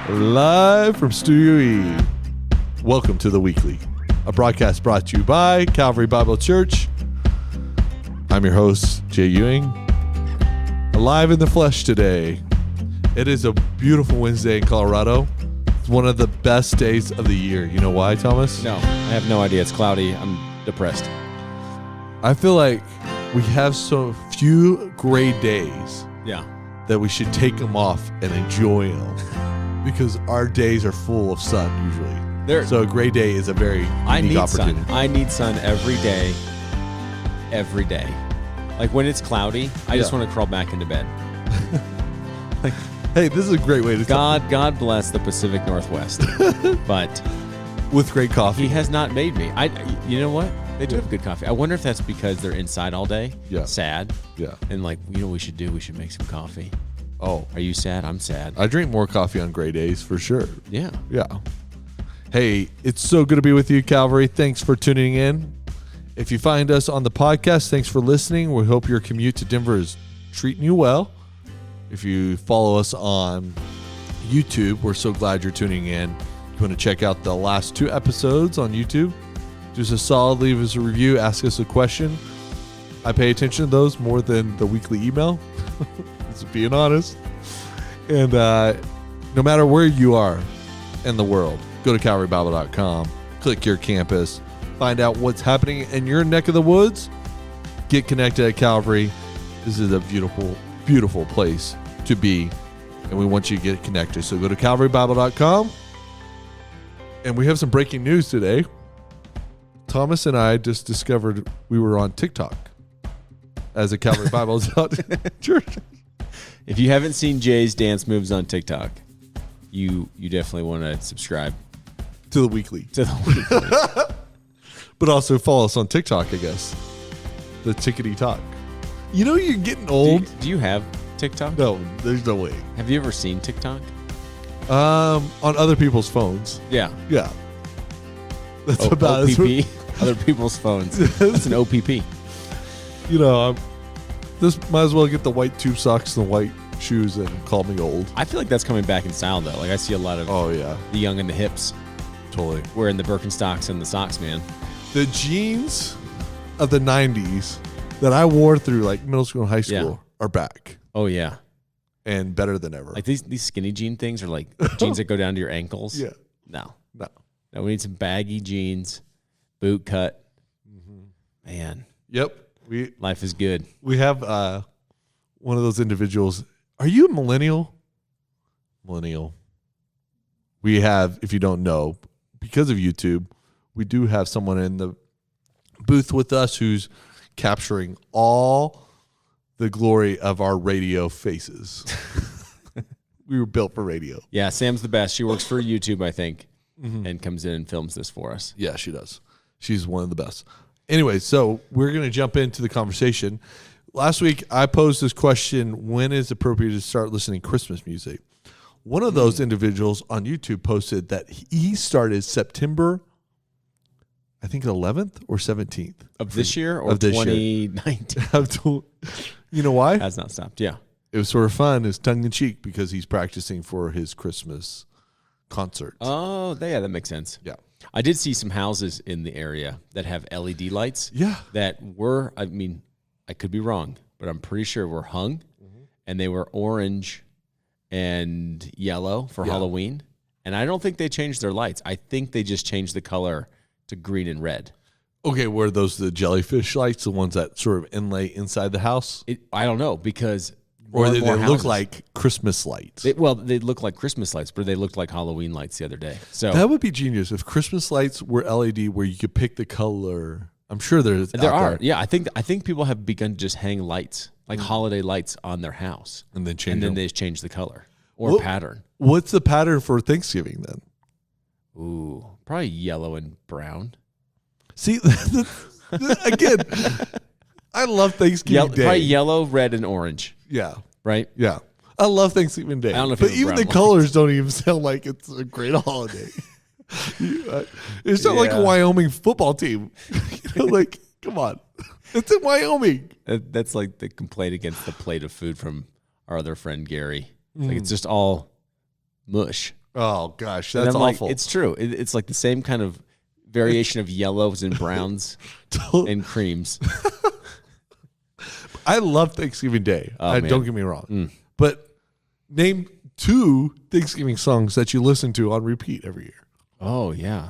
Live from Studio E. Welcome to The Weekly, a broadcast brought to you by Calvary Bible Church. I'm your host, Jay Ewing. Alive in the flesh today. It is a beautiful Wednesday in Colorado. It's one of the best days of the year. You know why, Thomas? No, I have no idea. It's cloudy. I'm depressed. I feel like we have so few gray days that we should take them off and enjoy them because our days are full of sun usually. So a gray day is a very unique opportunity. I need sun every day. Every day. Like when it's cloudy, I just want to crawl back into bed. Like, hey, this is a great way to God bless the Pacific Northwest. But with great coffee. He has not made me. You know what? They do have good coffee. I wonder if that's because they're inside all day. Yeah. Sad. Yeah. And like, you know what we should do? We should make some coffee. Oh. Are you sad? I'm sad. I drink more coffee on gray days for sure. Yeah. Yeah. Hey, it's so good to be with you, Calvary. Thanks for tuning in. If you find us on the podcast, thanks for listening. We hope your commute to Denver is treating you well. If you follow us on YouTube, we're so glad you're tuning in. If you want to check out the last 2 episodes on YouTube, do us a solid, leave us a review, ask us a question. I pay attention to those more than the weekly email, just being honest. And no matter where you are in the world, go to calvarybible.com, click your campus, find out what's happening in your neck of the woods, get connected at Calvary. This is a beautiful, beautiful place to be, and we want you to get connected. So go to calvarybible.com, and we have some breaking news today. Thomas and I just discovered we were on TikTok as a Calvary Bible Church. If you haven't seen Jay's dance moves on TikTok, you definitely want to subscribe to the Weekly. But also follow us on TikTok, I guess. The Tickety Talk. You know you're getting old. Do you have TikTok? No, there's no way. Have you ever seen TikTok? On other people's phones. Yeah. Yeah. That's about OPP. Other people's phones. That's an OPP. You know, this might as well get the white tube socks and the white shoes and call me old. I feel like that's coming back in style though. Like I see a lot of the young and the hips. Totally. Wearing the Birkenstocks and the socks, man. The jeans of the 90s that I wore through like middle school and high school are back. Oh yeah. And better than ever. Like these skinny jean things are like jeans that go down to your ankles. Yeah. No, we need some baggy jeans, boot cut. Mm-hmm. Man. Yep. Life is good. We have one of those individuals. Are you a millennial? Millennial. We have, if you don't know, because of YouTube, we do have someone in the booth with us who's capturing all the glory of our radio faces. We were built for radio. Yeah, Sam's the best. She works for YouTube, I think, and comes in and films this for us. Yeah, she does. She's one of the best. Anyway, so we're going to jump into the conversation. Last week, I posed this question, when is it appropriate to start listening to Christmas music? One of those individuals on YouTube posted that he started September, I think 11th or 17th. Of this year or 2019? You know why? Has not stopped, yeah. It was sort of fun. It's tongue-in-cheek because he's practicing for his Christmas concert. Oh, yeah, that makes sense. Yeah. I did see some houses in the area that have LED lights. Yeah. That were, I mean, I could be wrong, but I'm pretty sure were hung, and they were orange and yellow for Halloween. And I don't think they changed their lights. I think they just changed the color to green and red. Okay, were those the jellyfish lights, the ones that sort of inlay inside the house? I don't know, because... Or they look like Christmas lights? They look like Christmas lights, but they looked like Halloween lights the other day. So that would be genius if Christmas lights were LED, where you could pick the color. I'm sure there are. Yeah, I think people have begun to just hang lights, like holiday lights, on their house, and then they just change the color or pattern. What's the pattern for Thanksgiving then? Ooh, probably yellow and brown. See, again, I love Thanksgiving Day. Probably yellow, red, and orange. Yeah. Right? Yeah. I love Thanksgiving Day. I don't know if but even the colors don't even sound like it's a great holiday. It's not like a Wyoming football team. Like, come on. It's in Wyoming. That's like the complaint against the plate of food from our other friend Gary. Like it's just all mush. Oh gosh, And that's I'm like, awful. it's true. It's like the same kind of variation of yellows and browns and creams. I love Thanksgiving Day. Man. Don't get me wrong. But name 2 Thanksgiving songs that you listen to on repeat every year. Oh yeah.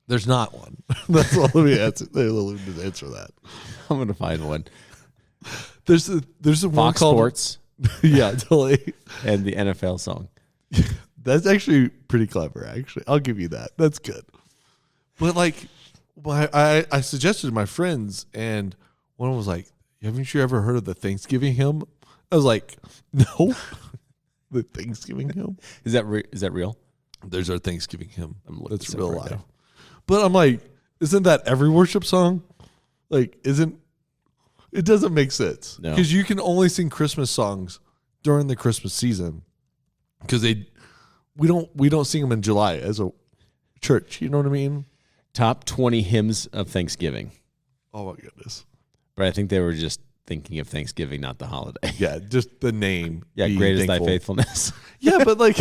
There's not one. That's all. Let me answer that. I'm gonna find one. There's a one Fox called Sports yeah, totally. and the NFL song. That's actually pretty clever. Actually, I'll give you that. That's good. But like, I suggested to my friends, and one was like, "Haven't you ever heard of the Thanksgiving hymn?" I was like, "No." The Thanksgiving hymn. Is that real? There's our Thanksgiving hymn. That's this up real right life. now. But I'm like, isn't that every worship song? Like, it doesn't make sense. No. Because you can only sing Christmas songs during the Christmas season. Because we don't sing them in July as a church. You know what I mean? Top 20 hymns of Thanksgiving. Oh my goodness. But I think they were just thinking of Thanksgiving, not the holiday. Yeah, just the name. Yeah, being great is thy thankful. faithfulness. Yeah, but like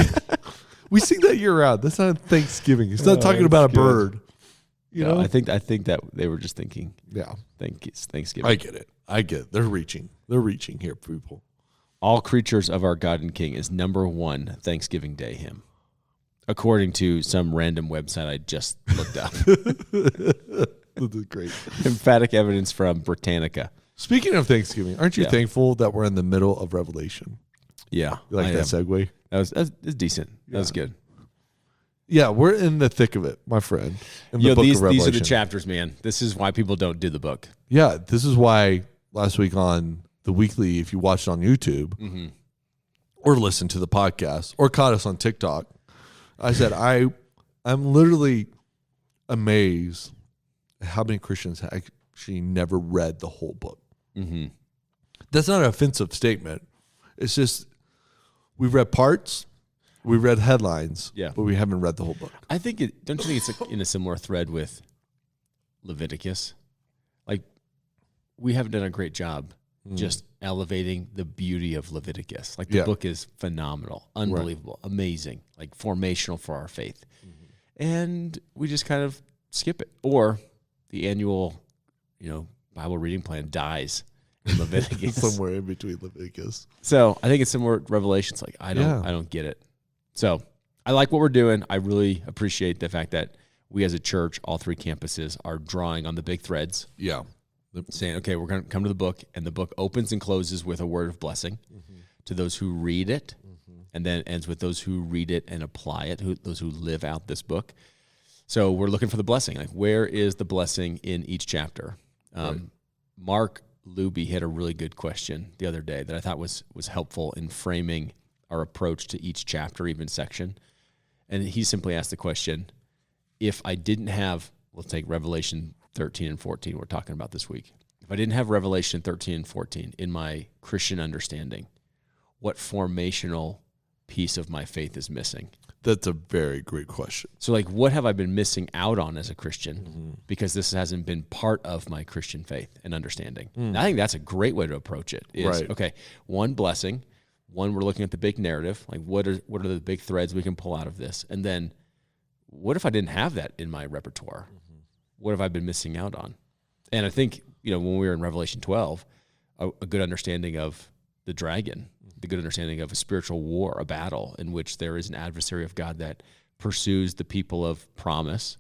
we sing that year round. That's not Thanksgiving. It's not talking about a that's good. bird. You know? I think that they were just thinking Yeah. Thanksgiving. I get it. They're reaching here, people. All creatures of our God and King is number 1 Thanksgiving Day hymn, according to some random website I just looked up. This is great. Emphatic evidence from Britannica. Speaking of Thanksgiving, aren't you Yeah. thankful that we're in the middle of Revelation? Yeah, You like I that am. segue? That's decent. That was good. Yeah, we're in the thick of it, my friend. In the book These of Revelation. are the chapters, man. This is why people don't do the book. Yeah, this is why last week on the weekly, if you watched on YouTube or listened to the podcast or caught us on TikTok, I said I'm literally amazed at how many Christians have actually never read the whole book. Mm-hmm. That's not an offensive statement. It's just we've read parts, we read headlines, Yeah. but we haven't read the whole book. I think don't you think it's in a similar thread with Leviticus? Like, we haven't done a great job just elevating the beauty of Leviticus. Like, the book is phenomenal, unbelievable, amazing, like formational for our faith. And we just kind of skip it. Or the annual, Bible reading plan dies in Leviticus. Somewhere in between Leviticus. So I think it's similar to Revelations. Like, I don't get it. So I like what we're doing. I really appreciate the fact that we as a church, all 3 campuses, are drawing on the big threads. Yeah. Saying, okay, we're going to come to the book, and the book opens and closes with a word of blessing to those who read it, and then ends with those who read it and apply it, those who live out this book. So we're looking for the blessing. Like, where is the blessing in each chapter? Mark Luby had a really good question the other day that I thought was helpful in framing our approach to each chapter, even section. And he simply asked the question, if I didn't have, let's take Revelation 13 and 14 we're talking about this week. If I didn't have Revelation 13 and 14 in my Christian understanding, what formational piece of my faith is missing? That's a very great question. So, like, what have I been missing out on as a Christian because this hasn't been part of my Christian faith and understanding? And I think that's a great way to approach it. Is, okay, one, blessing. One, we're looking at the big narrative. Like, what are the big threads we can pull out of this? And then, what if I didn't have that in my repertoire? What have I been missing out on? And I think, when we were in Revelation 12, a good understanding of the dragon, the good understanding of a spiritual war, a battle in which there is an adversary of God that pursues the people of promise,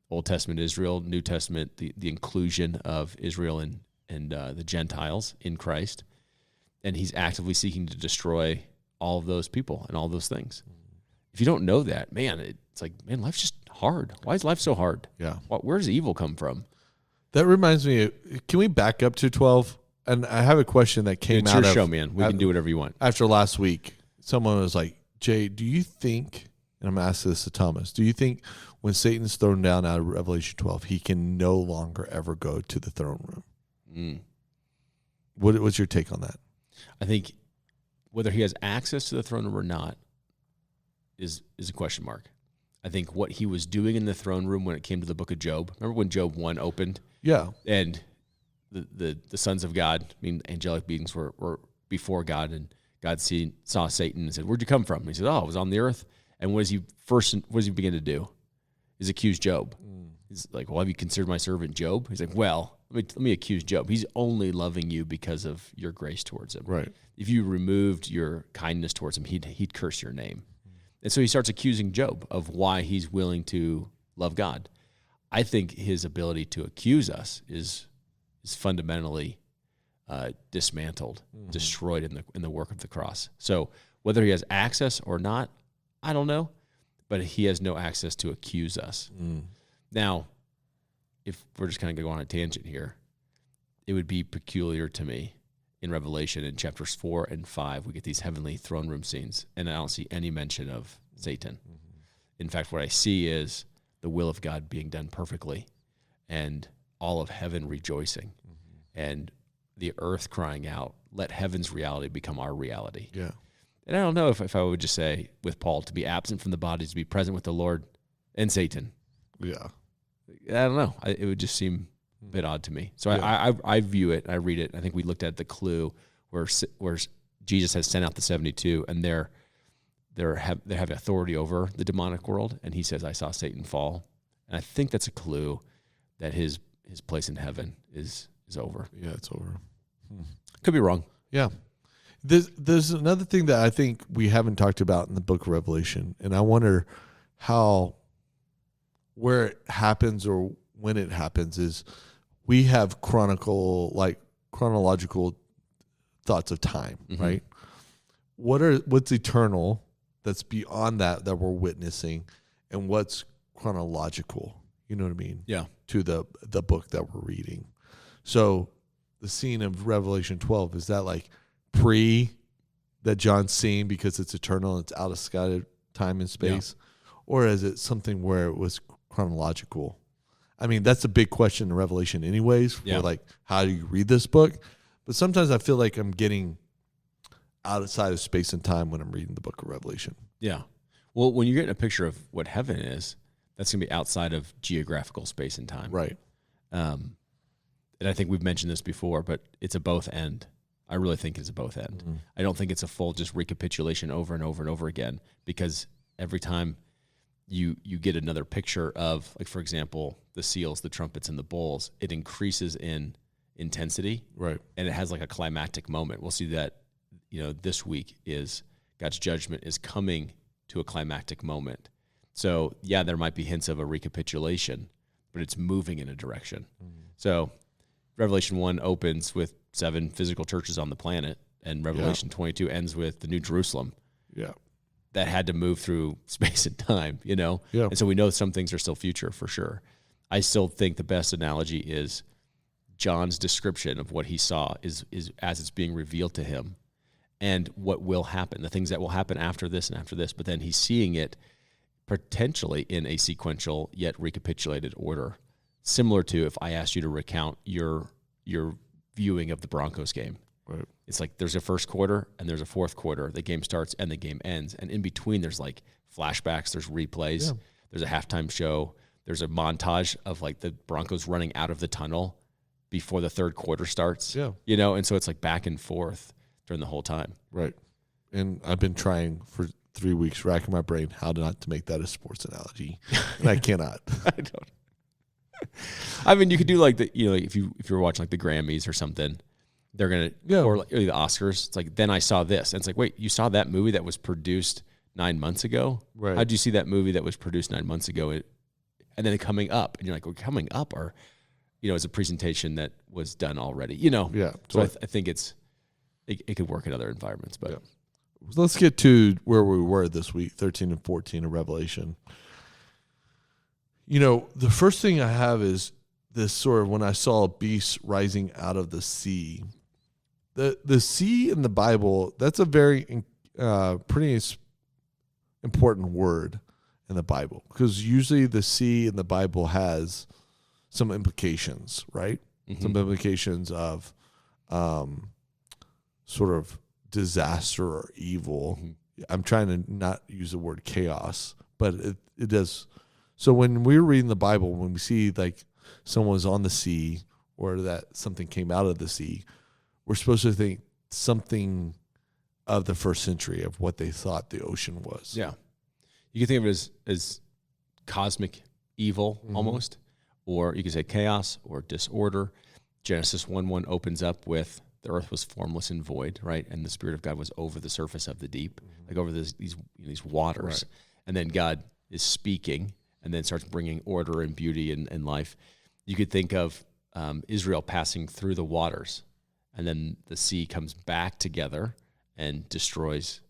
Old Testament Israel, New Testament, the inclusion of Israel and the Gentiles in Christ. And he's actively seeking to destroy all of those people and all those things. If you don't know that, man, it's like, man, life's just hard. Why is life so hard? Yeah. Where does evil come from? That reminds me, can we back up to 12? And I have a question that came It's out your of show, man. We can do whatever you want. After last week. Someone was like, Jay, do you think, and I'm going to ask this to Thomas, do you think when Satan's thrown down out of Revelation 12, he can no longer ever go to the throne room? What's your take on that? I think whether he has access to the throne room or not is a question mark. I think what he was doing in the throne room when it came to the book of Job. Remember when Job 1 opened? Yeah. And the sons of God, angelic beings were before God, and God saw Satan and said, "Where'd you come from?" And he said, "Oh, I was on the earth." And what does he begin to do? He's accuse Job. He's like, "Well, have you considered my servant Job?" He's like, "Well, let me accuse Job. He's only loving you because of your grace towards him. Right. If you removed your kindness towards him, he'd curse your name." And so he starts accusing Job of why he's willing to love God. I think his ability to accuse us is fundamentally dismantled, destroyed in the work of the cross. So whether he has access or not, I don't know, but he has no access to accuse us. Now, if we're just kind of going to go on a tangent here, it would be peculiar to me in Revelation in chapters 4 and 5, we get these heavenly throne room scenes, and I don't see any mention of Satan. In fact, what I see is the will of God being done perfectly, and all of heaven rejoicing, and the earth crying out, "Let heaven's reality become our reality." Yeah. And I don't know if I would just say with Paul, to be absent from the body, to be present with the Lord and Satan. Yeah. I don't know. It would just seem a bit odd to me. So Yeah. I view it, I read it. I think we looked at the clue where Jesus has sent out the 72, and they have authority over the demonic world, and he says, "I saw Satan fall." And I think that's a clue that his place in heaven is over. Yeah, it's over. Could be wrong. Yeah. There's another thing that I think we haven't talked about in the book of Revelation, and I wonder where it happens or when it happens is we have chronological thoughts of time, right? What's eternal that's beyond that we're witnessing, and what's chronological, you know what I mean? Yeah. To the book that we're reading. So the scene of Revelation 12, is that like pre that John's seeing because it's eternal and it's out of sky, time and space? Yeah. Or is it something where it was chronological? I mean, that's a big question in Revelation anyways, for like, how do you read this book? But sometimes I feel like I'm getting outside of space and time when I'm reading the book of Revelation. Yeah. Well, when you're getting a picture of what heaven is, that's going to be outside of geographical space and time. Right. And I think we've mentioned this before, but it's a both end. I really think it's a both end. I don't think it's a full just recapitulation over and over and over again, because every time you get another picture of, like, for example, the seals, the trumpets, and the bowls, it increases in intensity. Right. And it has like a climactic moment. We'll see that, this week is God's judgment is coming to a climactic moment. So, yeah, there might be hints of a recapitulation, but it's moving in a direction. So Revelation 1 opens with 7 physical churches on the planet, and Revelation 22 ends with the New Jerusalem. Yeah. That had to move through space and time, Yeah. And so we know some things are still future for sure. I still think the best analogy is John's description of what he saw is as it's being revealed to him, and what will happen, the things that will happen after this and after this. But then he's seeing it potentially in a sequential yet recapitulated order, similar to if I asked you to recount your viewing of the Broncos game. Right. It's like there's a first quarter and there's a fourth quarter. The game starts and the game ends. And in between, there's like flashbacks, there's replays, there's a halftime show, there's a montage of like the Broncos running out of the tunnel before the third quarter starts. Yeah. And so it's like back and forth during the whole time. Right. And I've been trying for 3 weeks, racking my brain how not to make that a sports analogy, and I cannot. I don't. I mean, you could do like if you're watching like the Grammys or something, they're gonna or like the Oscars. It's like, then I saw this, and it's like, wait, you saw that movie that was produced 9 months ago? Right. How'd you see that movie that was produced 9 months ago? And then coming up, and you're like, well, coming up, or it's a presentation that was done already. Yeah. So I think it could work in other environments, but. Yeah. Let's get to where we were this week, 13 and 14 of Revelation. The first thing I have is this sort of when I saw a beast rising out of the sea. The sea in the Bible, that's a very pretty important word in the Bible, because usually the sea in the Bible has some implications, right? Mm-hmm. Some implications of sort of disaster or evil. Mm-hmm. I'm trying to not use the word chaos, but it does. So when we're reading the Bible, when we see like someone's on the sea or that something came out of the sea, we're supposed to think something of the first century of what they thought the ocean was. Yeah. You can think of it as cosmic evil almost, or you could say chaos or disorder. Genesis 1:1 opens up with the earth was formless and void, right? And the Spirit of God was over the surface of the deep, like over these waters. Right. And then God is speaking and then starts bringing order and beauty and life. You could think of Israel passing through the waters, and then the sea comes back together and destroys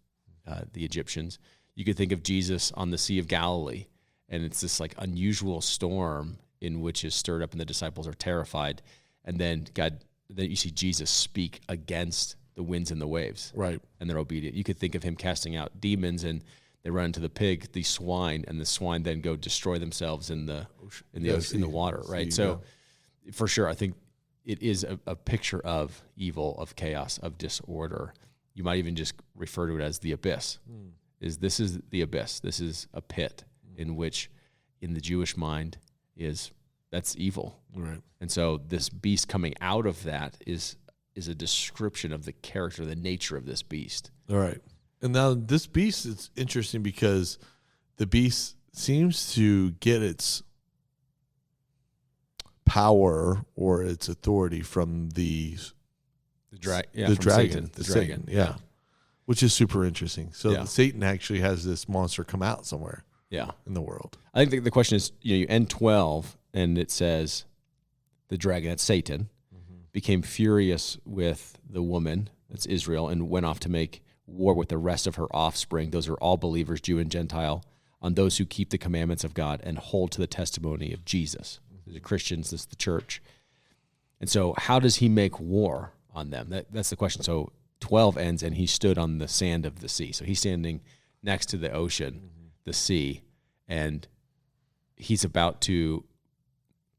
the Egyptians. You could think of Jesus on the Sea of Galilee, and it's this like unusual storm in which is stirred up and the disciples are terrified. And then then you see Jesus speak against the winds and the waves. Right. And they're obedient. You could think of him casting out demons, and they run into the swine, and the swine then go destroy themselves in the water, right? So for sure, I think it is a picture of evil, of chaos, of disorder. You might even just refer to it as the abyss. This is the abyss. This is a pit in which, in the Jewish mind, that's evil. Right. And so this beast coming out of that is a description of the character, the nature of this beast. All right. And now this beast is interesting because the beast seems to get its power or its authority from the dragon. Satan. Yeah. Which is super interesting. So Satan actually has this monster come out somewhere. Yeah. In the world. I think the question is, you end 12 and it says the dragon, that's Satan, became furious with the woman, that's Israel, and went off to make war with the rest of her offspring. Those are all believers, Jew and Gentile, on those who keep the commandments of God and hold to the testimony of Jesus. The Christians, this is the church. And so how does he make war on them? That's the question. So 12 ends, and he stood on the sand of the sea. So he's standing next to the ocean, the sea, and he's about to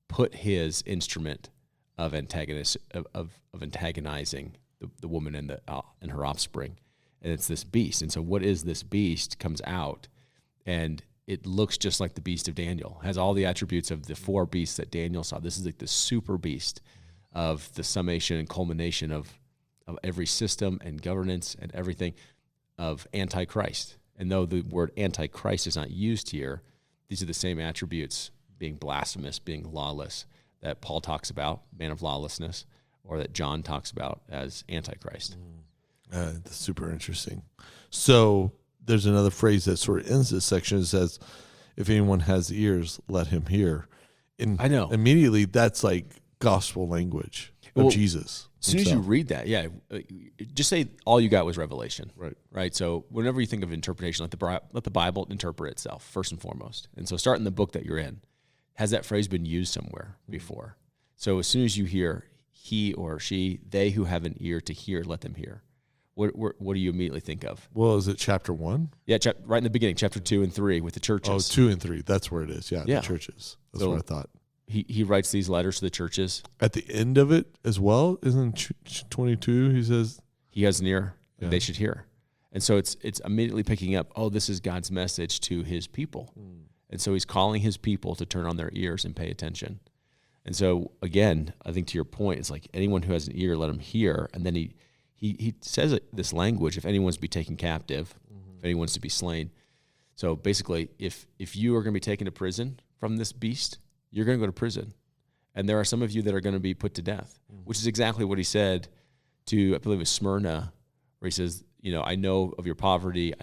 put his instrument of antagonizing the woman and her offspring, and it's this beast. And so, what is this beast? Comes out, and it looks just like the beast of Daniel. Has all the attributes of the four beasts that Daniel saw. This is like the super beast of the summation and culmination of every system and governance and everything of Antichrist. And though the word Antichrist is not used here, these are the same attributes: being blasphemous, being lawless, that Paul talks about, man of lawlessness, or that John talks about as Antichrist. That's super interesting. So there's another phrase that sort of ends this section. It says, if anyone has ears, let him hear. And I know. Immediately, that's like gospel language of Jesus. As soon as you read that, just say all you got was revelation. Right. So whenever you think of interpretation, let the Bible interpret itself first and foremost. And so start in the book that you're in. Has that phrase been used somewhere before? So as soon as you hear he or she, they who have an ear to hear, let them hear. What do you immediately think of? Well, is it chapter 1? Yeah, right in the beginning, chapter 2 and 3 with the churches. Oh, 2 and 3. That's where it is. Yeah, the churches. That's what I thought. He writes these letters to the churches. At the end of it as well, isn't 22, he says? He has an ear, and they should hear. And so it's immediately picking up, this is God's message to his people. And so he's calling his people to turn on their ears and pay attention. And so, again, I think to your point, it's like anyone who has an ear, let him hear. And then he says this language, if anyone's to be taken captive, if anyone's to be slain. So basically, if you are going to be taken to prison from this beast, you're going to go to prison. And there are some of you that are going to be put to death, which is exactly what he said to, I believe it was Smyrna, where he says, I know of your poverty.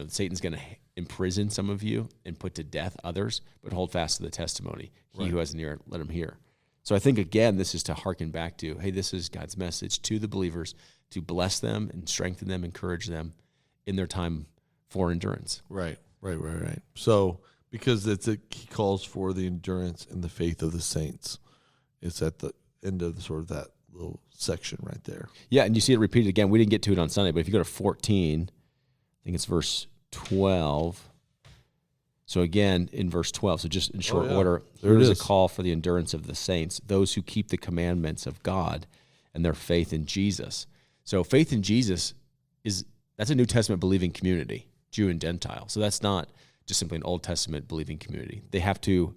Satan's going to imprison some of you and put to death others, but hold fast to the testimony. He who has an ear, let him hear. So I think, again, this is to hearken back to, hey, this is God's message to the believers to bless them and strengthen them, encourage them in their time for endurance. Right. So because he calls for the endurance and the faith of the saints. It's at the end of sort of that little section right there. Yeah, and you see it repeated again. We didn't get to it on Sunday, but if you go to 14, I think it's verse 12. So again, in verse 12, so just in short order, there is a call for the endurance of the saints, those who keep the commandments of God and their faith in Jesus. So faith in Jesus that's a New Testament believing community, Jew and Gentile. So that's not just simply an Old Testament believing community. They have to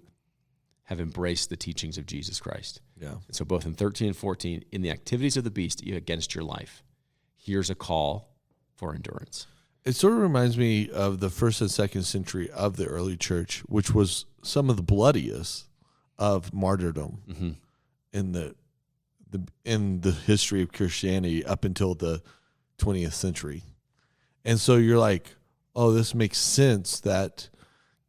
have embraced the teachings of Jesus Christ. Yeah. And so both in 13 and 14, in the activities of the beast against your life, here's a call for endurance. It sort of reminds me of the first and second century of the early church, which was some of the bloodiest of martyrdom in the history of Christianity up until the 20th century. And so you're like, oh, this makes sense that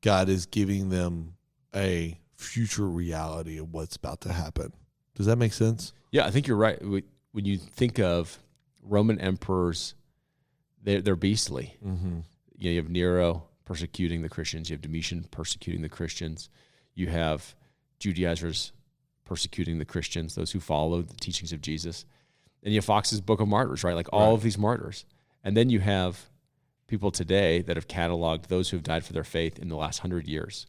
God is giving them a future reality of what's about to happen. Does that make sense? Yeah, I think you're right. When you think of Roman emperors, they're beastly. You have Nero persecuting the Christians. You have Domitian persecuting the Christians. You have Judaizers persecuting the Christians, those who follow the teachings of Jesus. And you have Fox's Book of Martyrs, right? Like all of these martyrs. And then you have people today that have cataloged those who have died for their faith in the last 100 years.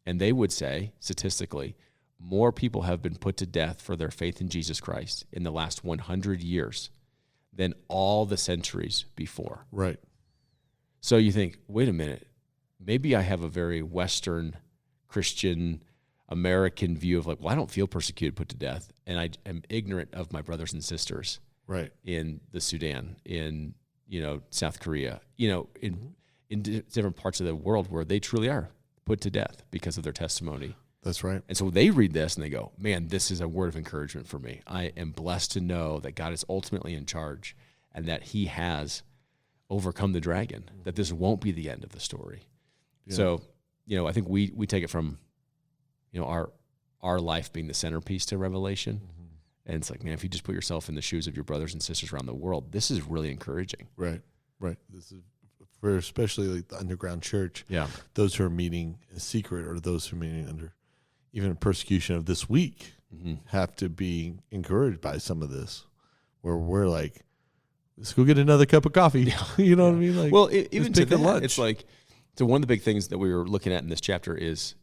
And they would say, statistically, more people have been put to death for their faith in Jesus Christ in the last 100 years than all the centuries before. Right. So you think, wait a minute, maybe I have a very Western Christian American view of like, well, I don't feel persecuted, put to death, and I am ignorant of my brothers and sisters in the Sudan, in South Korea, in different parts of the world where they truly are put to death because of their testimony. That's right. And so they read this and they go, man, this is a word of encouragement for me. I am blessed to know that God is ultimately in charge and that he has overcome the dragon, that this won't be the end of the story. Yeah. So, I think we take it from, our life being the centerpiece to Revelation. And it's like, man, if you just put yourself in the shoes of your brothers and sisters around the world, this is really encouraging. Right. This is for especially like the underground church. Yeah. Those who are meeting in secret or those who are meeting under even persecution of this week have to be encouraged by some of this, where we're like, let's go get another cup of coffee. You know what I mean? Like, well, even to that, lunch. It's like, so one of the big things that we were looking at in this chapter is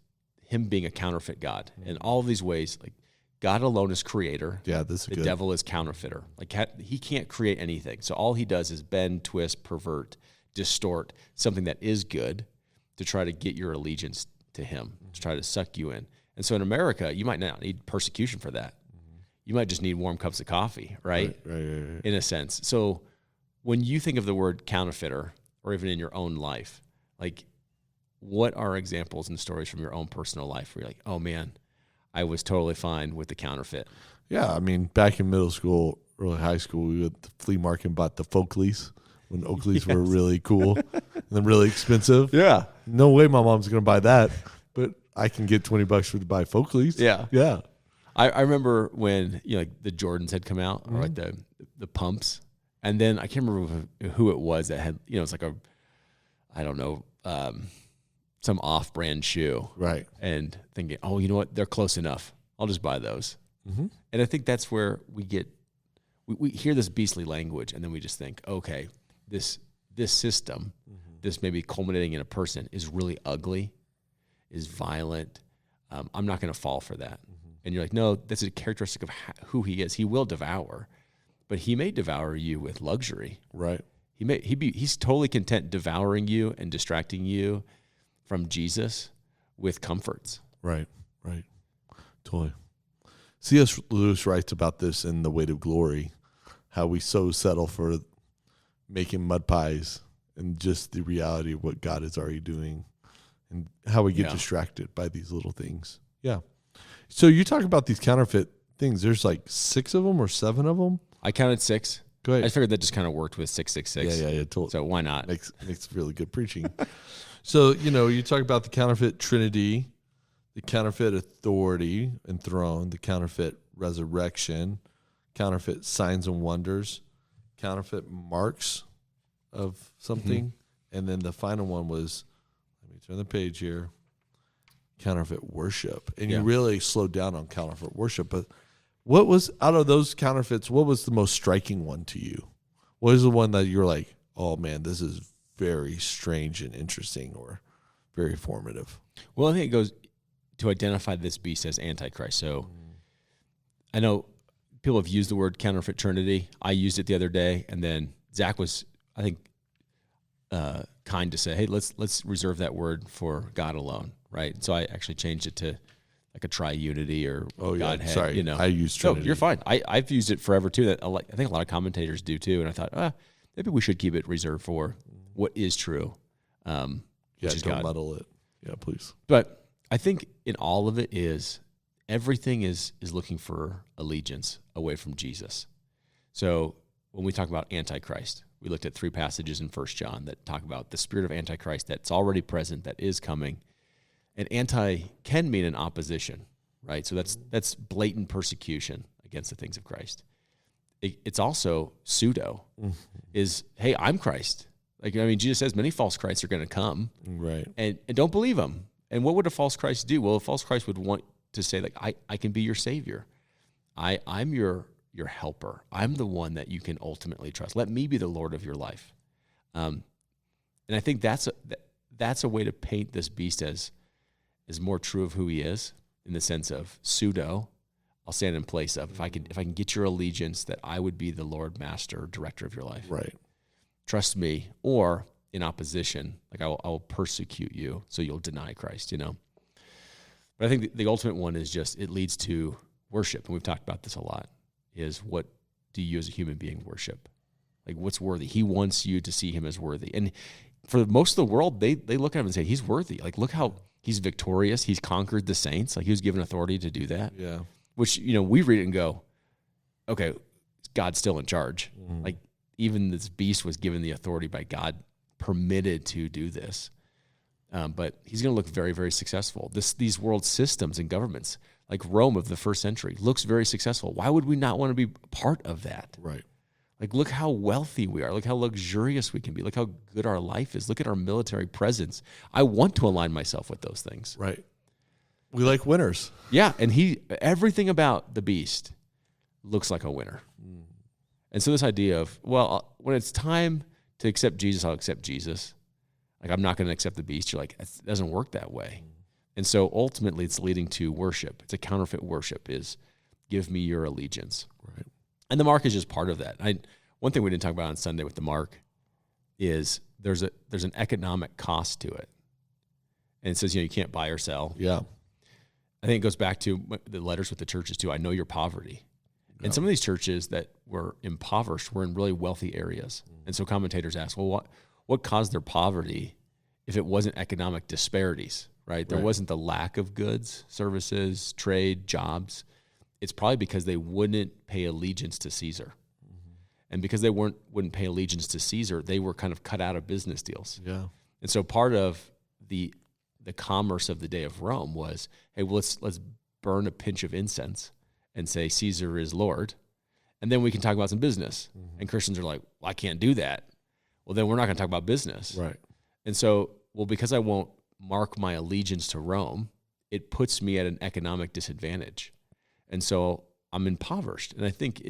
him being a counterfeit God. In all of these ways, like God alone is creator. Yeah, this is the good. devil is counterfeiter. Like he can't create anything. So all he does is bend, twist, pervert, distort something that is good to try to get your allegiance to him, to try to suck you in. And so in America, you might not need persecution for that. You might just need warm cups of coffee, right? Right. In a sense. So when you think of the word counterfeiter, or even in your own life, like what are examples and stories from your own personal life where you're like, oh man, I was totally fine with the counterfeit? Yeah, I mean, back in middle school, early high school, we went to the flea market and bought the Folkleys when Oakleys were really cool and then really expensive. Yeah. No way my mom's going to buy that, but I can get $20 to buy Folkleys. Yeah. Yeah. I remember when like the Jordans had come out, or like the pumps, and then I can't remember who it was that had, it's like some off-brand shoe, right? And thinking, oh, you know what, they're close enough, I'll just buy those. And I think that's where we hear this beastly language, and then we just think, okay, this system, this maybe culminating in a person, is really ugly, is violent. I'm not going to fall for that. And you're like, no, that's a characteristic of who he is. He will devour, but he may devour you with luxury. Right. He's totally content devouring you and distracting you from Jesus with comforts. Right. Totally. C.S. Lewis writes about this in The Weight of Glory, how we so settle for making mud pies and just the reality of what God is already doing, and how we get distracted by these little things. Yeah. So you talk about these counterfeit things. There's like 6 of them or 7 of them. I counted 6. Go ahead. I figured that just kind of worked with 666. Yeah. Totally. So why not? Makes really good preaching. So, you talk about the counterfeit Trinity, the counterfeit authority and throne, the counterfeit resurrection, counterfeit signs and wonders, counterfeit marks of something. And then the final one was, let me turn the page here, counterfeit worship. And you really slowed down on counterfeit worship. But what was, out of those counterfeits, what was the most striking one to you? What is the one that you're like, oh man, this is very strange and interesting, or very formative? Well, I think it goes to identify this beast as Antichrist. So I know people have used the word counterfeit Trinity. I used it the other day, and then Zach was, I think, kind to say, hey, let's reserve that word for God alone, right? So I actually changed it to like a triunity or Oh yeah, Godhead. sorry. You know, I used no, Trinity. you're fine. I've used it forever too. That I think a lot of commentators do too. And I thought, maybe we should keep it reserved for what is true, which is don't God. muddle it. Yeah, please. But I think in all of it is everything is looking for allegiance away from Jesus. So when we talk about Antichrist, we looked at 3 passages in 1 John that talk about the spirit of Antichrist that's already present, that is coming. And anti can mean an opposition, right? So that's blatant persecution against the things of Christ. It's also pseudo, is, hey, I'm Christ. Like, I mean, Jesus says many false Christs are going to come. Right. And don't believe them. And what would a false Christ do? Well, a false Christ would want to say, like, I can be your savior. I'm your helper. I'm the one that you can ultimately trust. Let me be the Lord of your life. And I think that's a way to paint this beast as more true of who he is, in the sense of pseudo. I'll stand in place of, if I can get your allegiance, that I would be the Lord, master, director of your life. Right. Trust me. Or in opposition, like I will persecute you, so you'll deny Christ, you know. But I think the ultimate one is just, it leads to worship. And we've talked about this a lot, is what do you as a human being worship? Like, what's worthy? He wants you to see him as worthy. And for most of the world, they look at him and say, he's worthy. Like, look how he's victorious. He's conquered the saints. Like, he was given authority to do that. Yeah. Which, you know, we read it and go, okay, God's still in charge. Like, even this beast was given the authority by God, permitted to do this. But he's going to look very, very successful. These world systems and governments, like Rome of the first century, looks very successful. Why would we not want to be part of that? Right. Like, look how wealthy we are. Look how luxurious we can be. Look how good our life is. Look at our military presence. I want to align myself with those things. Right. We like winners. Yeah, and everything about the beast looks like a winner. And so this idea of, well, when it's time to accept Jesus, I'll accept Jesus. Like, I'm not going to accept the beast. You're like, it doesn't work that way. And so ultimately it's leading to worship. It's a counterfeit worship, is give me your allegiance. Right. And the mark is just part of that. One thing we didn't talk about on Sunday with the mark is there's an economic cost to it. And it says, you can't buy or sell. Yeah. I think it goes back to the letters with the churches too. I know your poverty. Yeah. And some of these churches that were impoverished were in really wealthy areas. And so commentators ask, well, what caused their poverty if it wasn't economic disparities, right? There wasn't the lack of goods, services, trade, jobs. It's probably because they wouldn't pay allegiance to Caesar. And because they wouldn't pay allegiance to Caesar, they were kind of cut out of business deals. Yeah. And so part of the commerce of the day of Rome was, hey, well, let's burn a pinch of incense and say Caesar is Lord, and then we can talk about some business. And Christians are like, well, I can't do that. Well, then we're not going to talk about business. Right. And so, well, because I won't mark my allegiance to Rome, it puts me at an economic disadvantage. And so I'm impoverished. And I think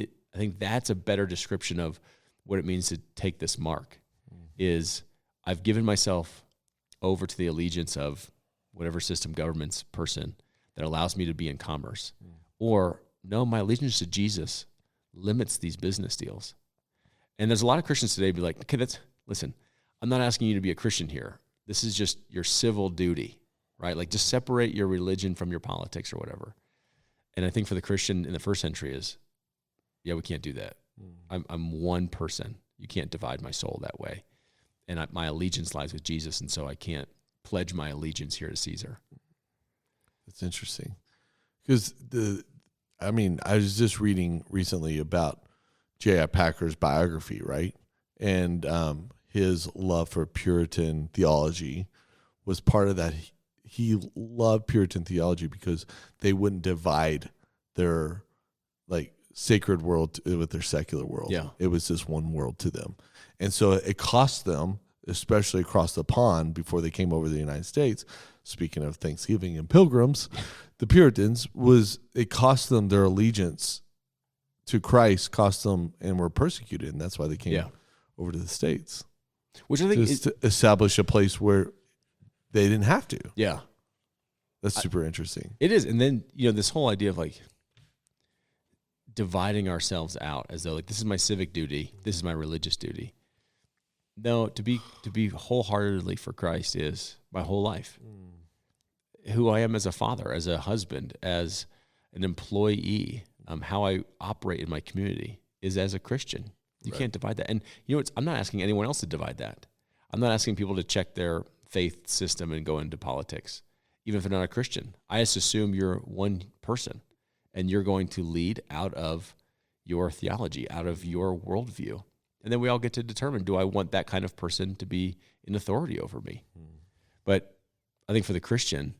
that's a better description of what it means to take this mark, is I've given myself over to the allegiance of whatever system, government's person that allows me to be in commerce. Or, no, my allegiance to Jesus limits these business deals. And there's a lot of Christians today be like, okay, listen, I'm not asking you to be a Christian here. This is just your civil duty, right? Like, just separate your religion from your politics or whatever. And I think for the Christian in the first century is, yeah, we can't do that. I'm one person. You can't divide my soul that way. And my allegiance lies with Jesus, and so I can't pledge my allegiance here to Caesar. That's interesting. Because I was just reading recently about J.I. Packer's biography, right? And his love for Puritan theology was part of that. He loved Puritan theology because they wouldn't divide their sacred world with their secular world. Yeah. It was just one world to them. And so it cost them, especially across the pond before they came over to the United States, speaking of Thanksgiving and pilgrims, the Puritans, it cost them their allegiance to Christ, cost them, and were persecuted. And that's why they came over to the States. Which I think to establish a place where they didn't have to. Yeah. That's super interesting. It is. And then, this whole idea of dividing ourselves out as though this is my civic duty, this is my religious duty. No, to be wholeheartedly for Christ is my whole life. who I am as a father, as a husband, as an employee, how I operate in my community is as a Christian. You can't divide that. And I'm not asking anyone else to divide that. I'm not asking people to check their faith system and go into politics, even if they're not a Christian. I just assume you're one person and you're going to lead out of your theology, out of your worldview. And then we all get to determine, do I want that kind of person to be in authority over me? But I think for the Christian,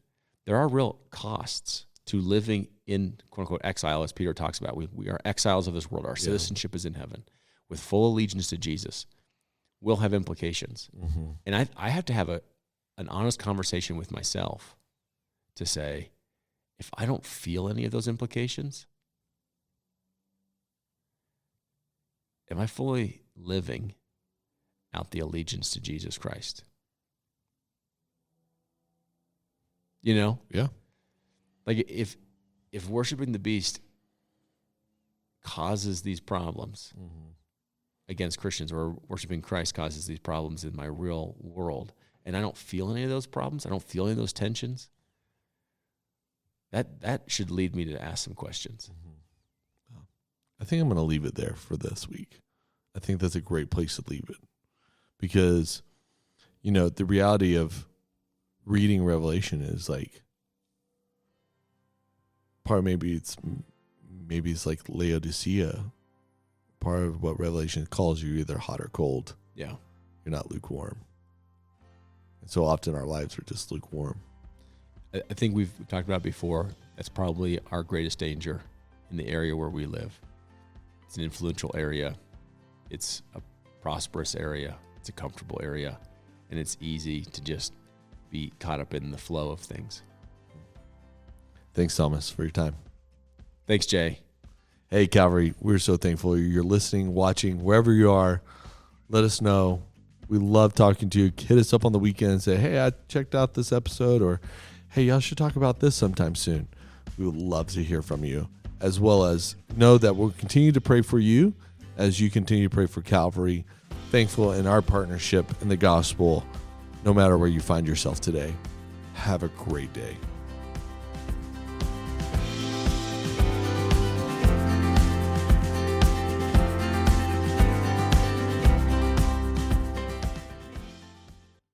there are real costs to living in, quote unquote, exile, as Peter talks about. We are exiles of this world. Our citizenship is in heaven. With full allegiance to Jesus will have implications. And I have to have an honest conversation with myself to say, if I don't feel any of those implications, am I fully living out the allegiance to Jesus Christ? Yeah. Like if worshiping the beast causes these problems against Christians, or worshiping Christ causes these problems in my real world, and I don't feel any of those problems, I don't feel any of those tensions, that should lead me to ask some questions. I think I'm going to leave it there for this week. I think that's a great place to leave it, because, the reality of reading Revelation is like, maybe it's like Laodicea. Part of what Revelation calls you either hot or cold. Yeah. You're not lukewarm. And so often our lives are just lukewarm. I think we've talked about before, that's probably our greatest danger in the area where we live. It's an influential area. It's a prosperous area. It's a comfortable area. And it's easy to just be caught up in the flow of things. Thanks, Thomas, for your time. Thanks, Jay. Hey, Calvary, we're so thankful you're listening, watching, wherever you are. Let us know. We love talking to you. Hit us up on the weekend and say, hey, I checked out this episode, or hey, y'all should talk about this sometime soon. We would love to hear from you, as well as know that we'll continue to pray for you as you continue to pray for Calvary. Thankful in our partnership in the gospel, no matter where you find yourself today. Have a great day.